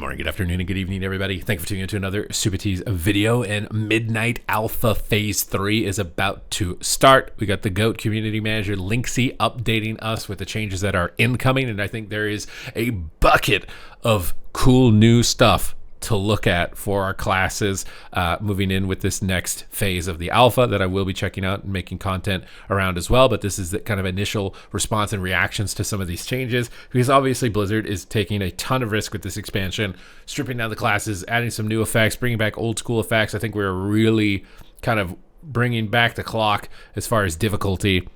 morning, good afternoon, and good evening, everybody. Thank you for tuning into another Supatease video. And Midnight Alpha Phase 3 is about to start. We got the GOAT Community Manager, Linksy, updating us with the changes that are incoming. And I think there is a bucket of cool new stuff to look at for our classes moving in with this next phase of the alpha that I will be checking out and making content around as well. But this is the kind of initial response and reactions to some of these changes, because obviously Blizzard is taking a ton of risk with this expansion, stripping down the classes, adding some new effects, bringing back old school effects. I think we're really kind of bringing back the clock as far as difficulty.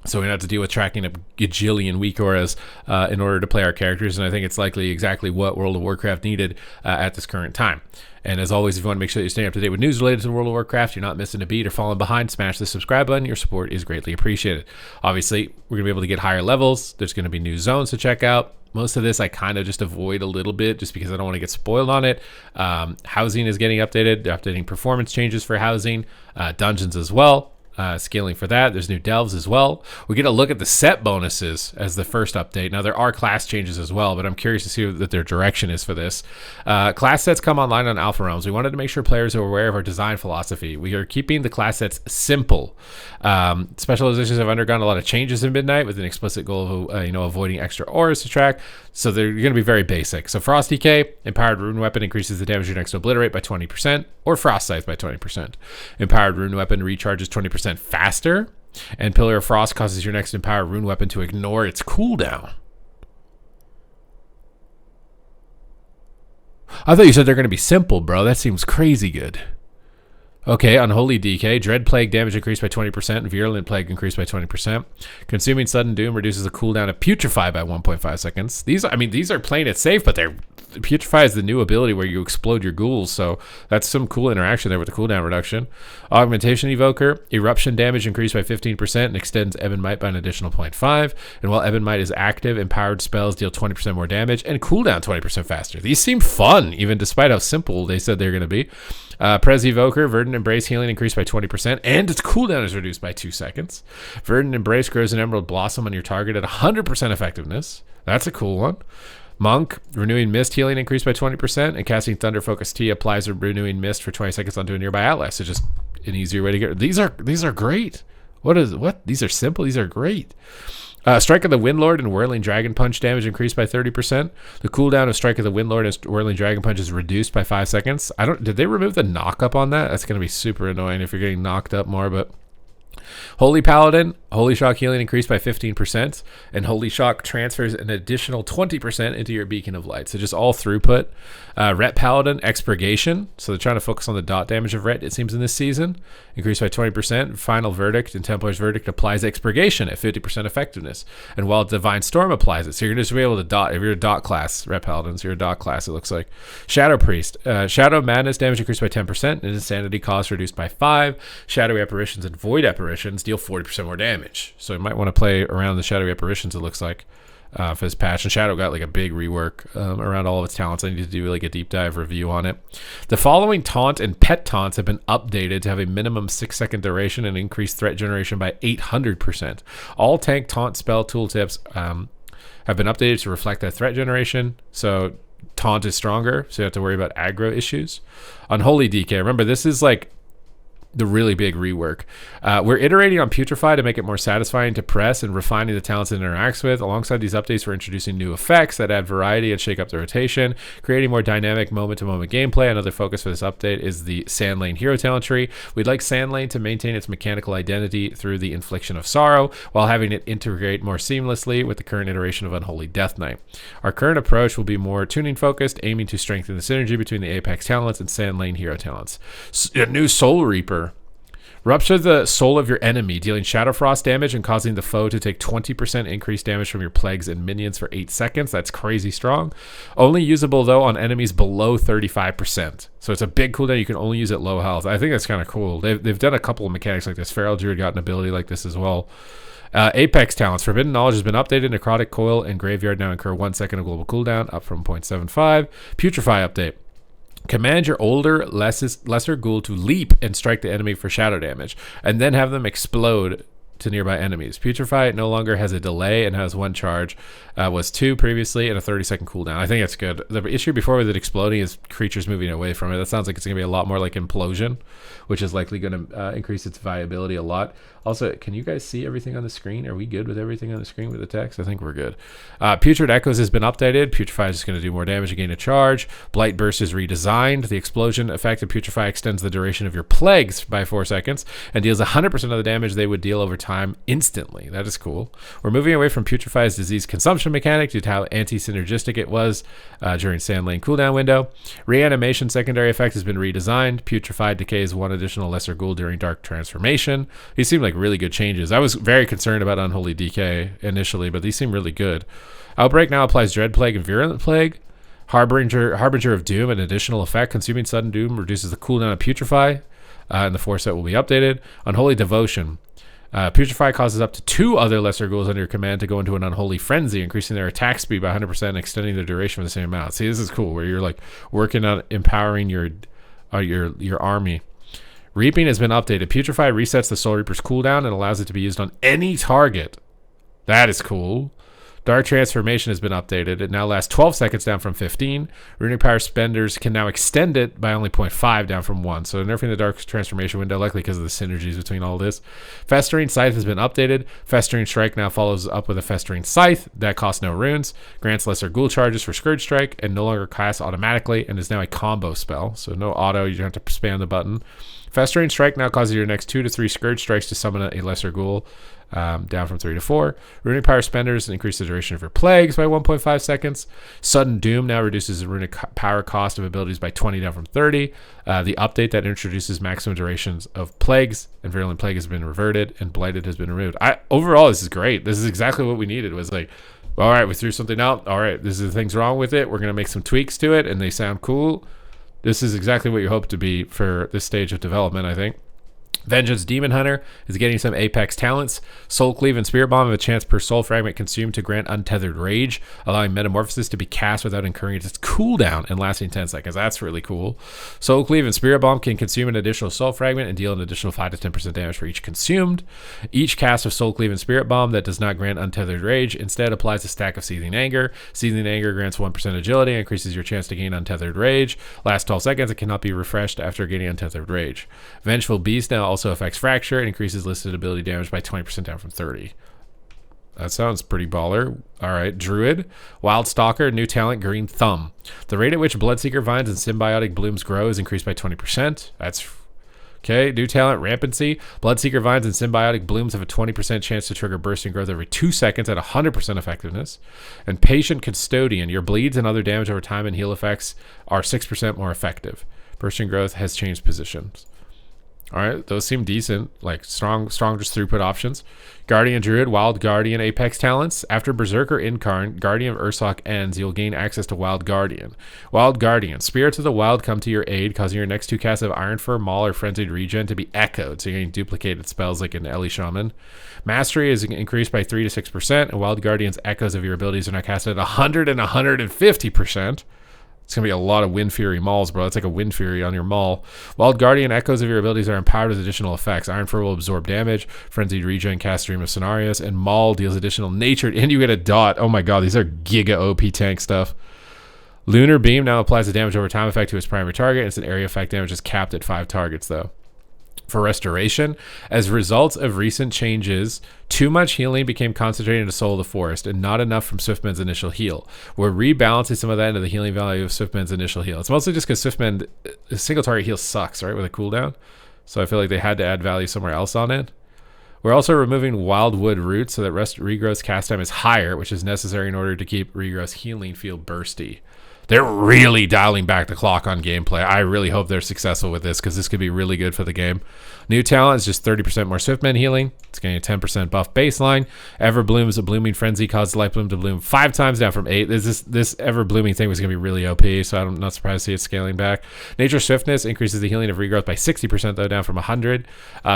So we don't have to deal with tracking a gajillion weak auras in order to play our characters. And I think it's likely exactly what World of Warcraft needed at this current time. And as always, if you want to make sure that you stay up to date with news related to World of Warcraft, you're not missing a beat or falling behind, smash the subscribe button. Your support is greatly appreciated. Obviously, we're going to be able to get higher levels. There's going to be new zones to check out. Most of this I kind of just avoid a little bit just because I don't want to get spoiled on it. Housing is getting updated. They're updating performance changes for housing. Dungeons as well. Scaling for that. There's new delves as well. We get a look at the set bonuses as the first update. Now there are class changes as well, but I'm curious to see what their direction is for this. Class sets come online on Alpha Realms. We wanted to make sure players are aware of our design philosophy. We are keeping the class sets simple. Specializations have undergone a lot of changes in Midnight with an explicit goal of avoiding extra auras to track. So they're going to be very basic. So Frost DK, Empowered Rune Weapon increases the damage your next to obliterate by 20%, or Frost Scythe by 20%. Empowered Rune Weapon recharges 20% faster, and Pillar of Frost causes your next Empowered Rune Weapon to ignore its cooldown. I thought you said they're going to be simple, bro. That seems crazy good. Okay, Unholy DK, Dread Plague damage increased by 20%, and Virulent Plague increased by 20%. Consuming Sudden Doom reduces the cooldown of Putrefy by 1.5 seconds. These are playing it safe, but Putrefy is the new ability where you explode your ghouls, so that's some cool interaction there with the cooldown reduction. Augmentation Evoker, Eruption damage increased by 15% and extends Ebon Might by an additional 0.5. And while Ebon Might is active, empowered spells deal 20% more damage and cooldown 20% faster. These seem fun, even despite how simple they said they're going to be. Prez Evoker, Verdant Embrace healing increased by 20%, and its cooldown is reduced by 2 seconds. Verdant Embrace grows an Emerald Blossom on your target at 100% effectiveness. That's a cool one. Monk, Renewing Mist healing increased by 20%, and casting Thunder Focus T applies a Renewing Mist for 20 seconds onto a nearby ally. So just an easier way to get. These are great. What? These are simple. These are great. Strike of the Windlord and Whirling Dragon Punch damage increased by 30%. The cooldown of Strike of the Windlord and Whirling Dragon Punch is reduced by 5 seconds. Did they remove the knock up on that? That's going to be super annoying if you're getting knocked up more, but Holy Paladin, Holy Shock healing increased by 15%, and Holy Shock transfers an additional 20% into your Beacon of Light. So just all throughput. Ret Paladin, Expurgation. So they're trying to focus on the dot damage of Ret, it seems, in this season. Increased by 20%. Final Verdict and Templar's Verdict applies Expurgation at 50% effectiveness. And while Divine Storm applies it. So you're going to just be able to dot. If you're a dot class, Ret Paladins, you're a dot class, it looks like. Shadow Priest. Shadow Madness damage increased by 10%, and Insanity cost reduced by 5. Shadowy Apparitions and Void Apparitions deal 40% more damage. So you might want to play around the Shadowy Apparitions, it looks like, for this patch. And Shadow got like a big rework around all of its talents. I need to do like a deep dive review on it. The following taunt and pet taunts have been updated to have a minimum 6-second duration and increase threat generation by 800%. All tank taunt spell tooltips have been updated to reflect that threat generation. So taunt is stronger, so you have to worry about aggro issues. Unholy DK, remember this is like the really big rework. We're iterating on Putrefy to make it more satisfying to press and refining the talents it interacts with. Alongside these updates, we're introducing new effects that add variety and shake up the rotation, creating more dynamic moment-to-moment gameplay. Another focus for this update is the Sand Lane hero talent tree. We'd like Sand Lane to maintain its mechanical identity through the Infliction of Sorrow, while having it integrate more seamlessly with the current iteration of Unholy Death Knight. Our current approach will be more tuning-focused, aiming to strengthen the synergy between the Apex talents and Sand Lane hero talents. A new Soul Reaper. Rupture the soul of your enemy, dealing Shadow Frost damage and causing the foe to take 20% increased damage from your plagues and minions for 8 seconds. That's crazy strong. Only usable, though, on enemies below 35%. So it's a big cooldown. You can only use it low health. I think that's kind of cool. They've done a couple of mechanics like this. Feral Druid got an ability like this as well. Apex talents. Forbidden Knowledge has been updated. Necrotic Coil and Graveyard now incur 1 second of global cooldown, up from 0.75. Putrefy update. Command your older, lesser ghoul to leap and strike the enemy for shadow damage, and then have them explode to nearby enemies. Putrefy no longer has a delay and has 1 charge. Was 2 previously and a 30-second cooldown. I think that's good. The issue before with it exploding is creatures moving away from it. That sounds like it's going to be a lot more like Implosion, which is likely going to increase its viability a lot. Also, can you guys see everything on the screen? Are we good with everything on the screen with the text? I think we're good. Putrid Echoes has been updated. Putrefy is going to do more damage and gain a charge. Blight Burst is redesigned. The explosion effect of Putrefy extends the duration of your plagues by 4 seconds and deals 100% of the damage they would deal over time instantly. That is cool. We're moving away from Putrefy's disease consumption mechanic due to how anti-synergistic it was during Sand Lane cooldown window. Reanimation secondary effect has been redesigned. Putrefy decays 1 additional lesser ghoul during dark transformation. These seem like really good changes. I was very concerned about Unholy Decay initially, but these seem really good. Outbreak now applies Dread Plague and Virulent Plague. Harbinger of Doom, an additional effect. Consuming Sudden Doom reduces the cooldown of Putrefy, and the 4 set will be updated. Unholy Devotion. Putrefy causes up to 2 other lesser ghouls under your command to go into an unholy frenzy, increasing their attack speed by 100% and extending their duration for the same amount. See, this is cool, where you're like working on empowering your army. Reaping has been updated. Putrefy resets the Soul Reaper's cooldown and allows it to be used on any target. That is cool. Dark Transformation has been updated. It now lasts 12 seconds down from 15. Runic Power spenders can now extend it by only 0.5 down from 1. So nerfing the Dark Transformation window, likely because of the synergies between all this. Festering Scythe has been updated. Festering Strike now follows up with a Festering Scythe. That costs no runes. Grants lesser ghoul charges for Scourge Strike and no longer casts automatically and is now a combo spell. So no auto, you don't have to spam the button. Festering Strike now causes your next 2 to 3 Scourge Strikes to summon a lesser ghoul, down from 3 to 4. Runic Power spenders increase the duration of your plagues by 1.5 seconds. Sudden Doom now reduces the runic power cost of abilities by 20 down from 30. The update that introduces maximum durations of plagues and Virulent Plague has been reverted and Blighted has been removed. Overall, this is great. This is exactly what we needed. It was like, all right, we threw something out. All right, this is the things wrong with it. We're going to make some tweaks to it and they sound cool. This is exactly what you hope to be for this stage of development, I think. Vengeance Demon Hunter is getting some Apex talents. Soul Cleave and Spirit Bomb have a chance per soul fragment consumed to grant Untethered Rage, allowing Metamorphosis to be cast without incurring its cooldown and lasting 10 seconds. That's really cool. Soul Cleave and Spirit Bomb can consume an additional soul fragment and deal an additional 5 to 10% damage for each consumed. Each cast of Soul Cleave and Spirit Bomb that does not grant Untethered Rage instead applies a stack of Seething Anger. Seething Anger grants 1% agility and increases your chance to gain Untethered Rage. Lasts 12 seconds and cannot be refreshed after getting Untethered Rage. Vengeful Beast now also affects Fracture and increases listed ability damage by 20% down from 30. That sounds pretty baller. All right, Druid, Wild Stalker, new talent, Green Thumb. The rate at which Bloodseeker vines and symbiotic blooms grow is increased by 20%. That's okay. New talent, Rampancy. Bloodseeker vines and symbiotic blooms have a 20% chance to trigger bursting growth every 2 seconds at 100% effectiveness. And Patient Custodian, your bleeds and other damage over time and heal effects are 6% more effective. Bursting growth has changed positions. All right, those seem decent, like strong just throughput options. Guardian Druid, Wild Guardian Apex talents. After Berserker Incarn, Guardian of Ursoc ends, you'll gain access to Wild Guardian. Wild Guardian, Spirits of the Wild come to your aid, causing your next 2 casts of Ironfur, Maul, or Frenzied Regen to be echoed, so you're getting duplicated spells like an Ellie Shaman. Mastery is increased by 3 to 6%, and Wild Guardian's echoes of your abilities are now casted at 100 and 150%. It's going to be a lot of Wind Fury Mauls, bro. It's like a Wind Fury on your Maul. Wild Guardian echoes of your abilities are empowered with additional effects. Ironfur will absorb damage. Frenzied Regen cast Stream of Cenarios. And Maul deals additional nature. And you get a dot. Oh my god, these are giga OP tank stuff. Lunar Beam now applies a damage over time effect to its primary target. It's an area effect damage is capped at 5 targets, though. For Restoration, as results of recent changes, too much healing became concentrated into Soul of the Forest and not enough from Swiftman's initial heal. We're rebalancing some of that into the healing value of Swiftman's initial heal. It's mostly just because Swiftman, a single target heal sucks, right, with a cooldown. So I feel like they had to add value somewhere else on it. We're also removing Wildwood Roots so that Regrowth's cast time is higher, which is necessary in order to keep Regrowth's healing feel bursty. They're really dialing back the clock on gameplay. I really hope they're successful with this because this could be really good for the game. New talent is just 30% more Swiftman healing. It's getting a 10% buff baseline. Ever Blooms, a Blooming Frenzy causes Life Bloom to bloom 5 times down from 8. This Ever Blooming thing was going to be really OP, so I'm not surprised to see it scaling back. Nature Swiftness increases the healing of Regrowth by 60%, though, down from 100.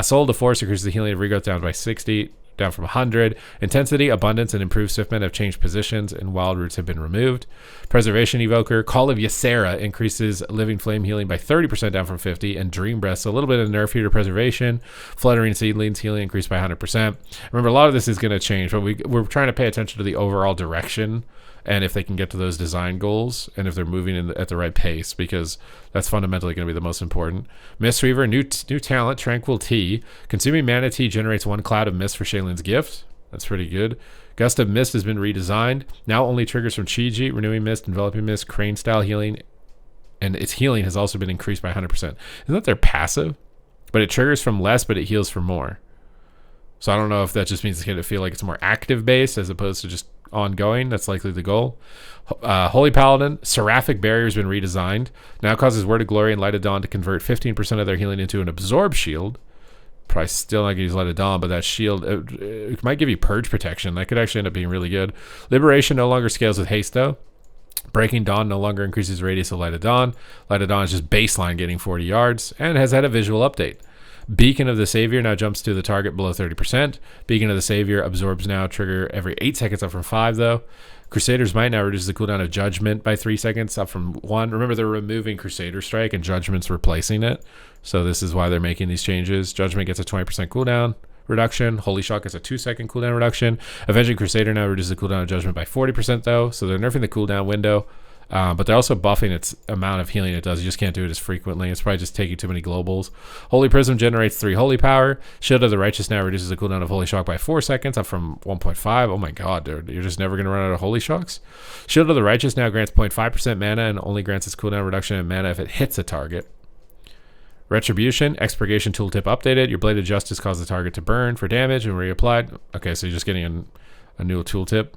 Soul of the Forest increases the healing of Regrowth down by 60. down from 100. Intensity, abundance, and improved swiftment have changed positions, and wild roots have been removed. Preservation evoker, Call of Ysera increases living flame healing by 30% down from 50, and Dream Breath, a little bit of nerf here to preservation. Fluttering seedlings healing increased by 100%. Remember, a lot of this is going to change, but we're trying to pay attention to the overall direction and if they can get to those design goals and if they're moving at the right pace, because that's fundamentally going to be the most important. Mistweaver, new talent, Tranquil Tea. Consuming Mana Tea generates 1 cloud of mist for Shaylin's gift. That's pretty good. Gust of Mist has been redesigned. Now only triggers from Chi-Ji, Renewing Mist, Enveloping Mist, Crane Style Healing, and its healing has also been increased by 100%. Isn't that their passive? But it triggers from less, but it heals for more. So I don't know if that just means it's going to feel like it's more active based as opposed to just ongoing. That's likely the goal. Holy Paladin, Seraphic Barrier has been redesigned. Now causes Word of Glory and Light of Dawn to convert 15% of their healing into an Absorb Shield. Probably still not going to use Light of Dawn, but that shield, it might give you Purge Protection. That could actually end up being really good. Liberation no longer scales with haste, though. Breaking Dawn no longer increases radius of Light of Dawn. Light of Dawn is just baseline getting 40 yards and has had a visual update. Beacon of the Savior now jumps to the target below 30%. Beacon of the Savior absorbs now trigger every 8 seconds, up from 5 though. Crusader's Might now reduces the cooldown of Judgment by 3 seconds, up from 1. Remember, they're removing Crusader Strike and Judgment's replacing it. So this is why they're making these changes. Judgment gets a 20% cooldown reduction. Holy Shock gets a 2-second cooldown reduction. Avenging Crusader now reduces the cooldown of Judgment by 40% though. So they're nerfing the cooldown window. But they're also buffing its amount of healing it does. You just can't do it as frequently. It's probably just taking too many globals. Holy Prism generates 3 holy power. Shield of the Righteous now reduces the cooldown of Holy Shock by 4 seconds, up from 1.5. Oh my god, dude. You're just never going to run out of Holy Shocks. Shield of the Righteous now grants 0.5% mana and only grants its cooldown reduction in mana if it hits a target. Retribution, Expurgation Tooltip updated. Your Blade of Justice causes the target to burn for damage and reapplied. Okay, so you're just getting a new tooltip.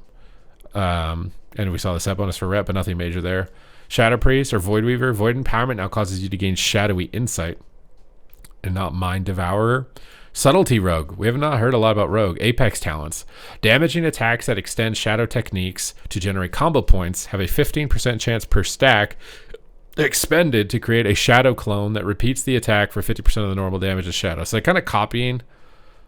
And we saw the set bonus for rep, but nothing major there. Shadow Priest or Void Weaver. Void Empowerment now causes you to gain shadowy insight and not Mind Devourer. Subtlety Rogue. We have not heard a lot about Rogue. Apex talents. Damaging attacks that extend shadow techniques to generate combo points have a 15% chance per stack expended to create a shadow clone that repeats the attack for 50% of the normal damage of shadow. So they're kind of copying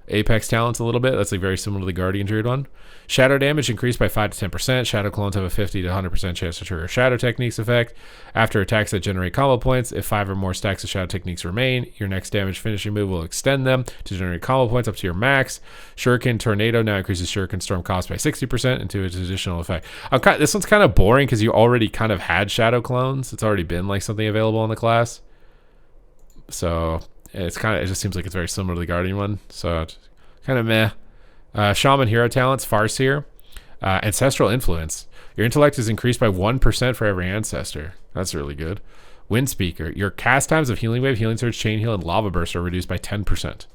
Apex talents a little bit. That's like very similar to the Guardian Druid one. Shadow damage increased by 5 to 10%. Shadow clones have a 50 to 100% chance to trigger Shadow Techniques effect after attacks that generate combo points. If 5 or more stacks of Shadow Techniques remain, your next damage finishing move will extend them to generate combo points up to your max. Shuriken Tornado now increases Shuriken Storm cost by 60% into its additional effect. This one's kind of boring because you already kind of had Shadow clones. It's already been like something available in the class. So it just seems like it's very similar to the Guardian one. So it's kind of meh. Shaman hero talents, Farseer. Ancestral influence. Your intellect is increased by 1% for every ancestor. That's really good. Wind Speaker. Your cast times of Healing Wave, Healing Surge, Chain Heal, and Lava Burst are reduced by 10%.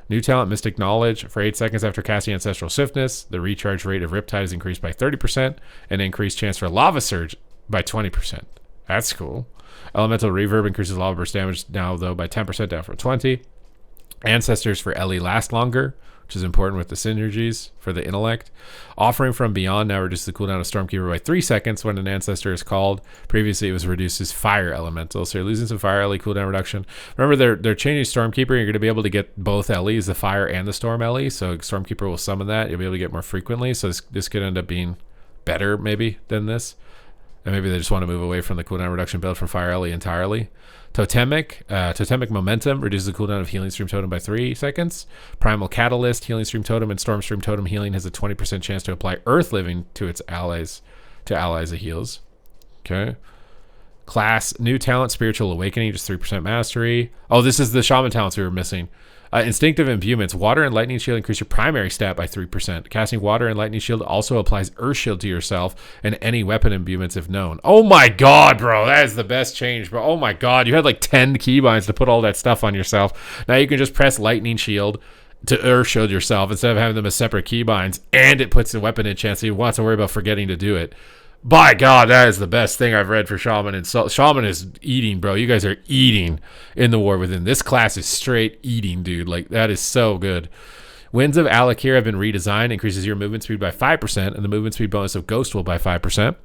New talent, Mystic Knowledge. For 8 seconds after casting Ancestral Swiftness, the recharge rate of Riptide is increased by 30% and increased chance for Lava Surge by 20%. That's cool. Elemental Reverb increases Lava Burst damage now, though, by 10% down from 20. Ancestors for Ellie last longer, which is important with the synergies for the intellect. Offering from Beyond now reduces the cooldown of Stormkeeper by 3 seconds when an ancestor is called. Previously, it was reduced as Fire Elemental, so you're losing some Fire Ellie cooldown reduction. Remember, they're changing Stormkeeper. You're going to be able to get both Ellies, the Fire and the Storm Ellie, so Stormkeeper will summon that. You'll be able to get more frequently, so this could end up being better, maybe, than this. And maybe they just want to move away from the cooldown reduction build from Fire Ellie entirely. Totemic Momentum reduces the cooldown of Healing Stream Totem by 3 seconds. Primal Catalyst, Healing Stream Totem, and Storm Stream Totem healing has a 20% chance to apply Earth Living to its allies, it heals. Okay. Class, new talent, Spiritual Awakening, just 3% mastery. Oh, this is the Shaman talents we were missing. Instinctive Imbuements. Water and Lightning Shield increase your primary stat by 3%. Casting Water and Lightning Shield also applies Earth Shield to yourself and any weapon imbuements if known. Oh my god, bro. That is the best change, bro. Oh my god. You had like 10 keybinds to put all that stuff on yourself. Now you can just press Lightning Shield to Earth Shield yourself instead of having them as separate keybinds, and it puts the weapon in chance, so you want to worry about forgetting to do it. By God, that is the best thing I've read for Shaman. And Shaman is eating, bro. You guys are eating in the War Within. This class is straight eating, dude. Like, that is so good. Winds of Alakir have been redesigned. Increases your movement speed by 5%, and the movement speed bonus of Ghost will by 5%.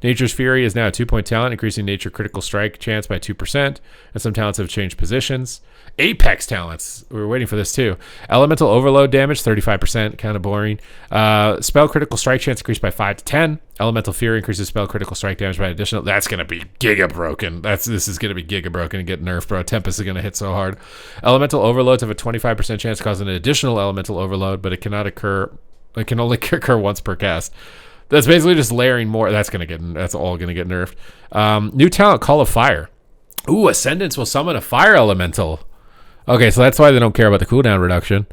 Nature's Fury is now a 2-point talent, increasing nature critical strike chance by 2%, and some talents have changed positions. Apex talents. We were waiting for this too. Elemental Overload damage, 35%, kind of boring. Spell critical strike chance increased by 5 to 10. Elemental Fury increases spell critical strike damage by additional. That's going to be giga broken. This is going to be giga broken and get nerfed, bro. Tempest is going to hit so hard. Elemental Overloads have a 25% chance to cause an additional elemental overload, but it cannot occur. It can only occur once per cast. That's basically just layering more. That's all going to get nerfed. New talent, Call of Fire. Ooh, Ascendants will summon a fire elemental. Okay, so that's why they don't care about the cooldown reduction.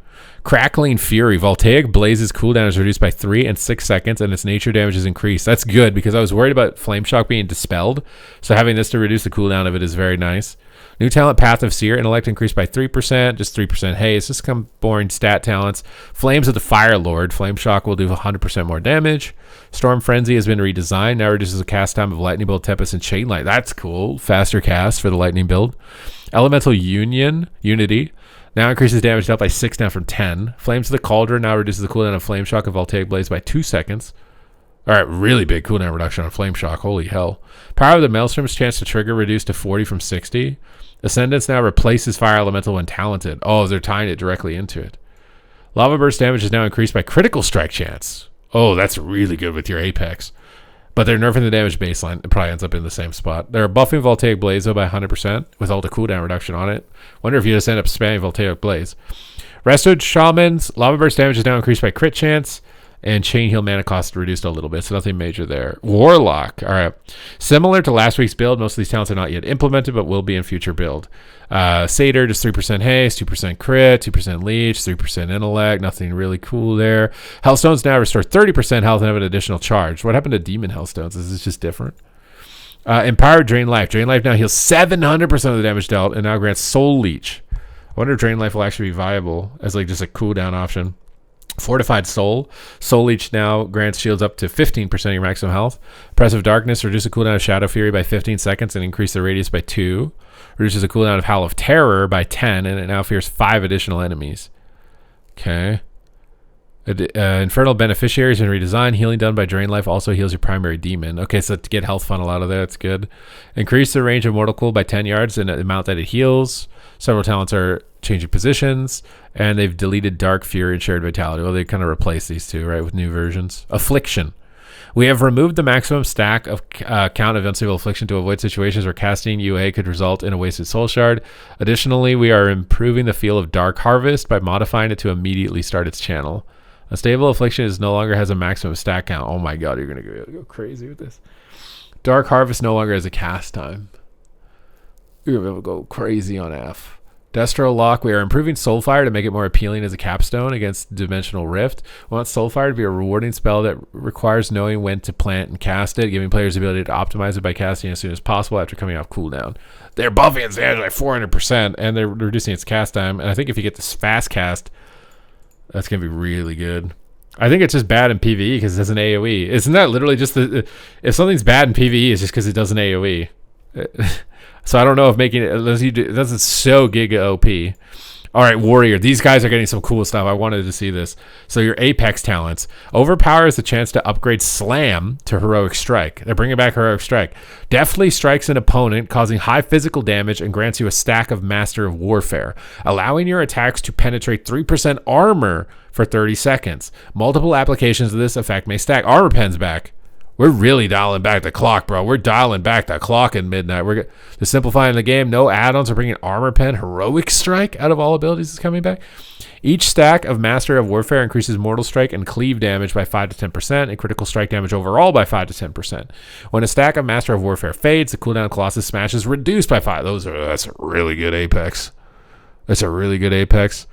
Crackling Fury. Voltaic Blaze's cooldown is reduced by 3 and 6 seconds, and its nature damage is increased. That's good, because I was worried about Flame Shock being dispelled, so having this to reduce the cooldown of it is very nice. New talent, Path of Seer. Intellect increased by 3%, just 3% haste. Just some boring stat talents. Flames of the Fire Lord. Flame Shock will do 100% more damage. Storm Frenzy has been redesigned. Now reduces the cast time of Lightning Bolt, Tempest, and Chain Light. That's cool. Faster cast for the Lightning build. Elemental Unity. Now increases damage dealt by 6 down from 10. Flames of the Cauldron now reduces the cooldown of Flame Shock and Voltaic Blaze by 2 seconds. Alright, really big cooldown reduction on Flame Shock. Holy hell. Power of the Maelstrom's chance to trigger reduced to 40 from 60. Ascendance now replaces Fire Elemental when talented. Oh, they're tying it directly into it. Lava Burst damage is now increased by critical strike chance. Oh, that's really good with your Apex. But they're nerfing the damage baseline. It probably ends up in the same spot. They're buffing Voltaic Blaze though by 100% with all the cooldown reduction on it. Wonder if you just end up spamming Voltaic Blaze. Restored Shamans. Lava Burst damage is now increased by crit chance. And Chain Heal mana cost reduced a little bit, so nothing major there. Warlock. All right. Similar to last week's build, most of these talents are not yet implemented, but will be in future build. Satyr, just 3% haste, 2% crit, 2% leech, 3% intellect. Nothing really cool there. Hellstones now restore 30% health and have an additional charge. What happened to Demon Hellstones? Is this just different? Empowered Drain Life. Drain Life now heals 700% of the damage dealt and now grants Soul Leech. I wonder if Drain Life will actually be viable as like just a cooldown option. Fortified Soul. Soul Leech now grants shields up to 15% of your maximum health. Oppressive Darkness. Reduce the cooldown of Shadow Fury by 15 seconds and increase the radius by 2. Reduces the cooldown of Howl of Terror by 10, and it now fears 5 additional enemies. Okay. Infernal Beneficiaries and redesign. Healing done by Drain Life also heals your primary demon. Okay, so to get health funnel out of there, that's good. Increase the range of Mortal Coil by 10 yards and the amount that it heals. Several talents are changing positions, and they've deleted Dark Fury and Shared Vitality. Well, they kind of replaced these two, right, with new versions. Affliction. We have removed the maximum stack of count of Unstable Affliction to avoid situations where casting UA could result in a wasted Soul Shard. Additionally, we are improving the feel of Dark Harvest by modifying it to immediately start its channel. Unstable Affliction no longer has a maximum stack count. Oh my god, you're going to go crazy with this. Dark Harvest no longer has a cast time. You're going to go crazy on F. Destro Lock. We are improving Soulfire to make it more appealing as a capstone against Dimensional Rift. We want Soulfire to be a rewarding spell that requires knowing when to plant and cast it, giving players the ability to optimize it by casting as soon as possible after coming off cooldown. They're buffing its damage by 400%, and they're reducing its cast time. And I think if you get this fast cast, that's going to be really good. I think it's just bad in PvE because it does an AoE. Isn't that literally just if something's bad in PvE, it's just because it does an AoE? So I don't know if making it that's so giga OP. All right, Warrior. These guys are getting some cool stuff. I wanted to see this. So your Apex talents. Overpower is the chance to upgrade Slam to Heroic Strike. They're bringing back Heroic Strike. Deftly strikes an opponent, causing high physical damage, and grants you a stack of Master of Warfare, allowing your attacks to penetrate 3% armor for 30 seconds. Multiple applications of this effect may stack. Armor Pen's back. We're really dialing back the clock, bro. We're dialing back the clock in Midnight. We're simplifying the game. No add-ons are bringing Armor Pen. Heroic Strike out of all abilities is coming back. Each stack of Master of Warfare increases Mortal Strike and Cleave damage by 5 to 10% and critical strike damage overall by 5 to 10%. When a stack of Master of Warfare fades, the cooldown of Colossus Smash is reduced by 5. That's a really good Apex. That's a really good Apex.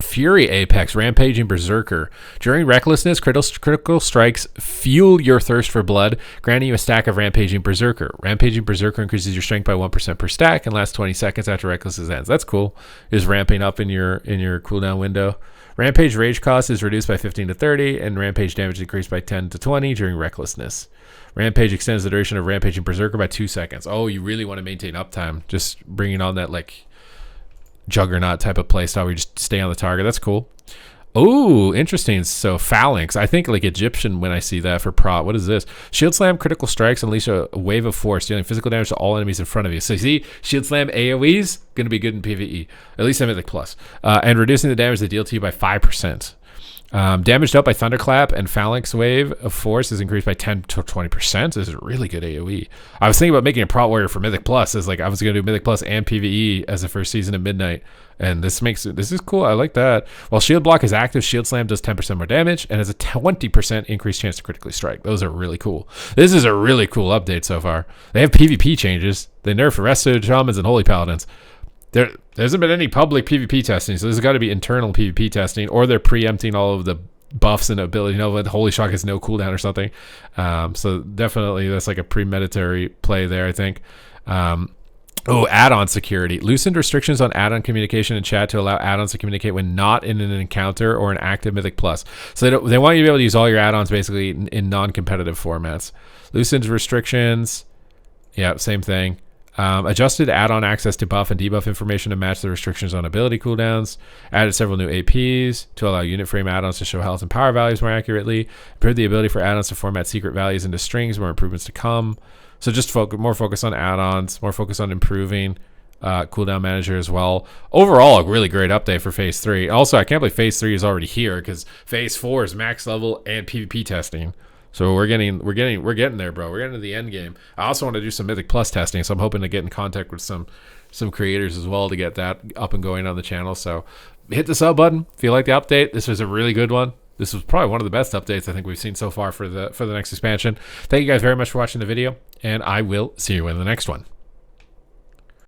Fury Apex, Rampaging Berserker. During Recklessness, critical strikes fuel your thirst for blood, granting you a stack of Rampaging Berserker. Rampaging Berserker increases your strength by 1% per stack and lasts 20 seconds after Recklessness ends. That's cool. Is ramping up in your cooldown window. Rampage Rage cost is reduced by 15 to 30, and Rampage damage increased by 10 to 20 during Recklessness. Rampage extends the duration of Rampaging Berserker by 2 seconds. Oh, you really want to maintain uptime. Just bringing on that, like, Juggernaut type of playstyle where you just stay on the target. That's cool. Oh, interesting. So phalanx. I think like Egyptian when I see that for prot. What is this? Shield slam, critical strikes, unleash a wave of force, dealing physical damage to all enemies in front of you. So you see, shield slam AoE's gonna be good in PvE, at least in Mythic Plus, and reducing the damage they deal to you by 5%. Damage dealt by Thunderclap and Phalanx Wave of Force is increased by 10 to 20%. This is a really good AoE. I was thinking about making a Prot Warrior for Mythic Plus. As like I was going to do Mythic Plus and PvE as the first season of Midnight. And this is cool. I like that. While Shield Block is active, Shield Slam does 10% more damage and has a 20% increased chance to critically strike. Those are really cool. This is a really cool update so far. They have PvP changes. They nerf Arrested Shamans and Holy Paladins. There hasn't been any public PvP testing, so this has got to be internal PvP testing, or they're preempting all of the buffs and ability. You know, Holy Shock has no cooldown or something. So definitely that's like a premeditatory play there, I think. Add-on security. Loosened restrictions on add-on communication in chat to allow add-ons to communicate when not in an encounter or an active Mythic Plus. So they want you to be able to use all your add-ons basically in non-competitive formats. Loosened restrictions. Yeah, same thing. Adjusted add-on access to buff and debuff information to match the restrictions on ability cooldowns. Added several new APs to allow unit frame add-ons to show health and power values more accurately. Improved the ability for add-ons to format secret values into strings, more improvements to come. So just more focus on add-ons, more focus on improving cooldown manager as well. Overall, a really great update for Phase 3. Also, I can't believe Phase 3 is already here because Phase 4 is max level and PvP testing. So we're getting there, bro. We're getting to the end game. I also want to do some Mythic Plus testing, so I'm hoping to get in contact with some creators as well to get that up and going on the channel. So hit the sub button if you like the update. This was a really good one. This was probably one of the best updates I think we've seen so far for the next expansion. Thank you guys very much for watching the video, and I will see you in the next one.